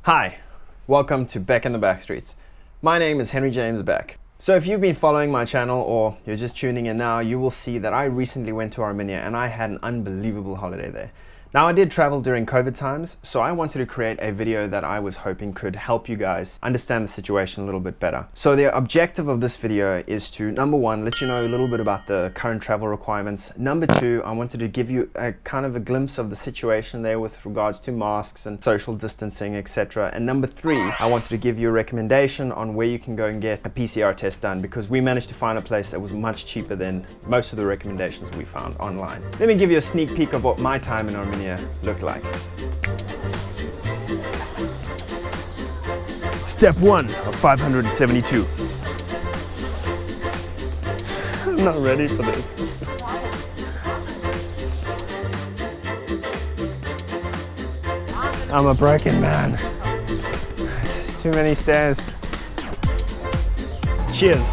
Hi, welcome to Beck and the Backstreets. My name is Henry James Beck. So if you've been following my channel or you're just tuning in now, you will see that I recently went to Armenia and I had an unbelievable holiday there. Now I did travel during COVID times, so I wanted to create a video that I was hoping could help you guys understand the situation a little bit better. So the objective of this video is to, number one, let you know a little bit about the current travel requirements. Number two, I wanted to give you a kind of a glimpse of the situation there with regards to masks and social distancing, etc. And number three, I wanted to give you a recommendation on where you can go and get a PCR test done, because we managed to find a place that was much cheaper than most of the recommendations we found online. Let me give you a sneak peek of what my time in Armenia looked like. Step 1 of 572. I'm not ready for this. I'm a broken man. There's too many stairs. Cheers.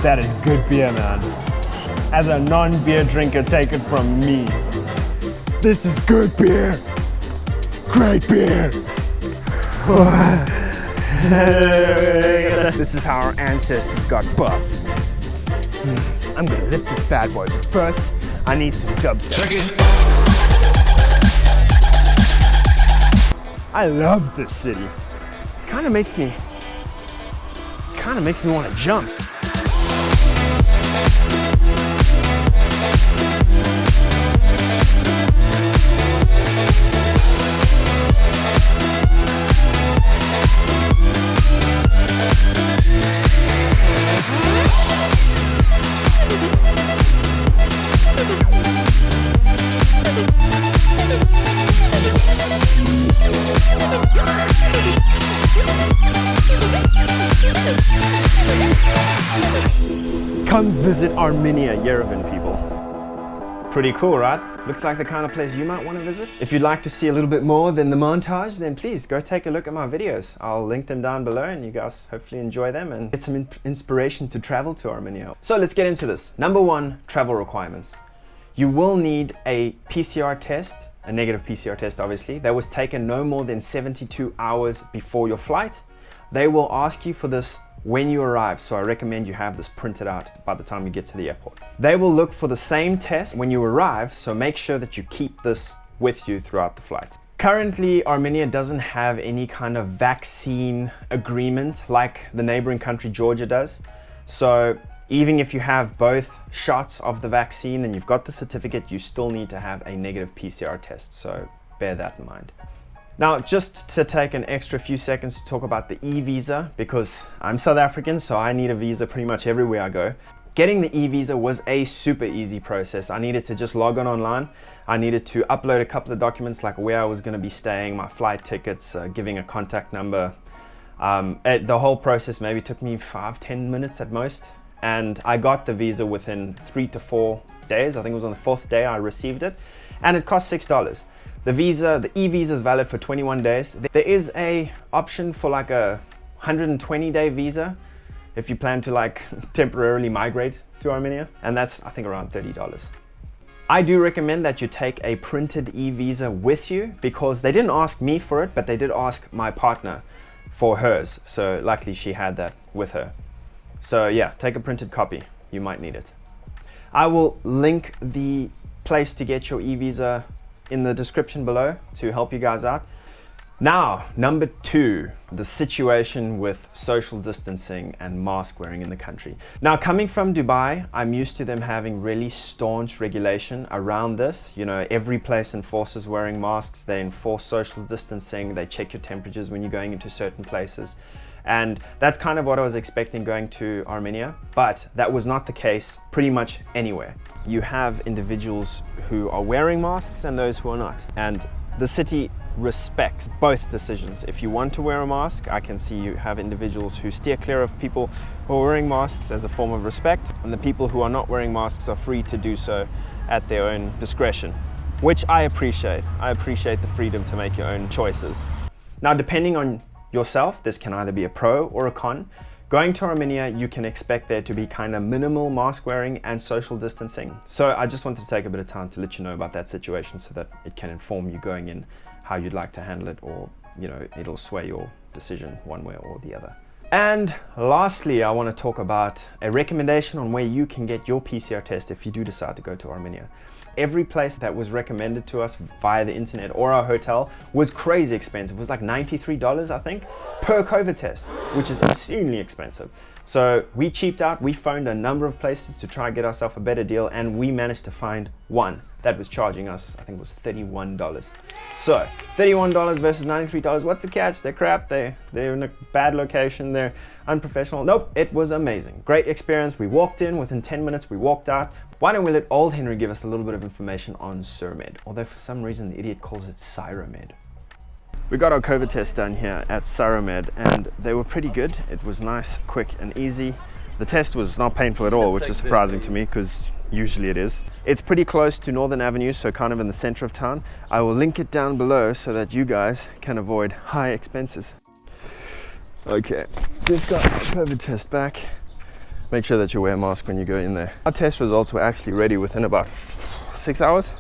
That is good beer, man. As a non-beer drinker, take it from me. This is good beer. Great beer. This is how our ancestors got buff. I'm gonna lift this bad boy, but first, I need some dubstep. I love this city. Kinda makes me want to jump. Come visit Armenia, Yerevan people. Pretty cool, right? Looks like the kind of place you might want to visit. If you'd like to see a little bit more than the montage, then please go take a look at my videos. I'll link them down below and you guys hopefully enjoy them and get some inspiration to travel to Armenia. So let's get into this. Number one, travel requirements. You will need a PCR test, a negative PCR test obviously, that was taken no more than 72 hours before your flight. They will ask you for this when you arrive, so I recommend you have this printed out by the time you get to the airport. They will look for the same test when you arrive, so make sure that you keep this with you throughout the flight. Currently, Armenia doesn't have any kind of vaccine agreement like the neighboring country Georgia does. So even if you have both shots of the vaccine and you've got the certificate, you still need to have a negative PCR test, so bear that in mind. Now, just to take an extra few seconds to talk about the e-visa, because I'm South African, so I need a visa pretty much everywhere I go. Getting the e-visa was a super easy process. I needed to just log on online. I needed to upload a couple of documents like where I was going to be staying, my flight tickets, giving a contact number. The whole process maybe took me 5-10 minutes at most. And I got the visa within 3 to 4 days. I think it was on the 4th day I received it. And it cost $6. The e-visa is valid for 21 days. There is a option for like a 120-day visa if you plan to like temporarily migrate to Armenia, and that's I think around $30. I do recommend that you take a printed e-visa with you, because they didn't ask me for it, but they did ask my partner for hers. So luckily she had that with her. So yeah, take a printed copy. You might need it. I will link the place to get your e-visa in the description below to help you guys out. Now, number two, the situation with social distancing and mask wearing in the country. Now, coming from Dubai, I'm used to them having really staunch regulation around this. You know, every place enforces wearing masks, they enforce social distancing, they check your temperatures when you're going into certain places. And that's kind of what I was expecting going to Armenia, but that was not the case pretty much anywhere. You have individuals who are wearing masks and those who are not. And the city respects both decisions. If you want to wear a mask, I can see you have individuals who steer clear of people who are wearing masks as a form of respect, and the people who are not wearing masks are free to do so at their own discretion, which I appreciate. I appreciate the freedom to make your own choices. Now, depending on yourself, this can either be a pro or a con. Going to Armenia, you can expect there to be kind of minimal mask wearing and social distancing. So I just wanted to take a bit of time to let you know about that situation so that it can inform you going in how you'd like to handle it, or you know, it'll sway your decision one way or the other. And lastly, I want to talk about a recommendation on where you can get your PCR test if you do decide to go to Armenia. Every place that was recommended to us via the internet or our hotel was crazy expensive. It was like $93, I think, per COVID test, which is insanely expensive. So we cheaped out, we phoned a number of places to try and get ourselves a better deal, and we managed to find one that was charging us, I think it was $31. So $31 versus $93, what's the catch? They're crap, they're in a bad location, they're unprofessional. Nope, it was amazing. Great experience. We walked in, within 10 minutes we walked out. Why don't we let old Henry give us a little bit of information on Syromed, although for some reason the idiot calls it Syromed. We got our COVID test done here at Syromed and they were pretty good. It was nice, quick and easy. The test was not painful at all, which is surprising to me because usually it is. It's pretty close to Northern Avenue, so kind of in the center of town. I will link it down below so that you guys can avoid high expenses. Okay, just got our COVID test back. Make sure that you wear a mask when you go in there. Our test results were actually ready within about 6 hours.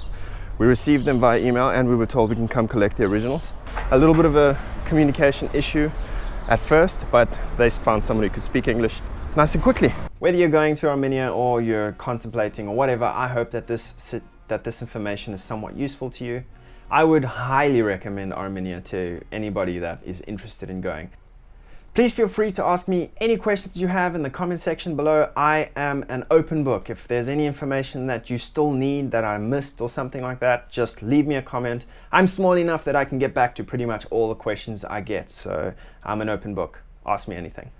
We received them via email and we were told we can come collect the originals. A little bit of a communication issue at first, but they found somebody who could speak English nice and quickly. Whether you're going to Armenia or you're contemplating or whatever, I hope that this information is somewhat useful to you. I would highly recommend Armenia to anybody that is interested in going. Please feel free to ask me any questions you have in the comment section below. I am an open book. If there's any information that you still need that I missed or something like that, just leave me a comment. I'm small enough that I can get back to pretty much all the questions I get, so I'm an open book. Ask me anything.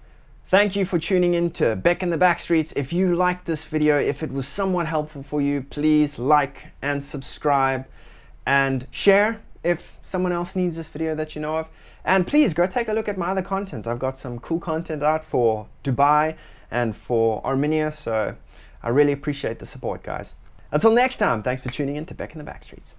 Thank you for tuning in to Beck and the Backstreets. If you liked this video, if it was somewhat helpful for you, please like and subscribe and share if someone else needs this video that you know of. And please go take a look at my other content. I've got some cool content out for Dubai and for Armenia, so I really appreciate the support, guys. Until next time, thanks for tuning in to Beck and the Backstreets.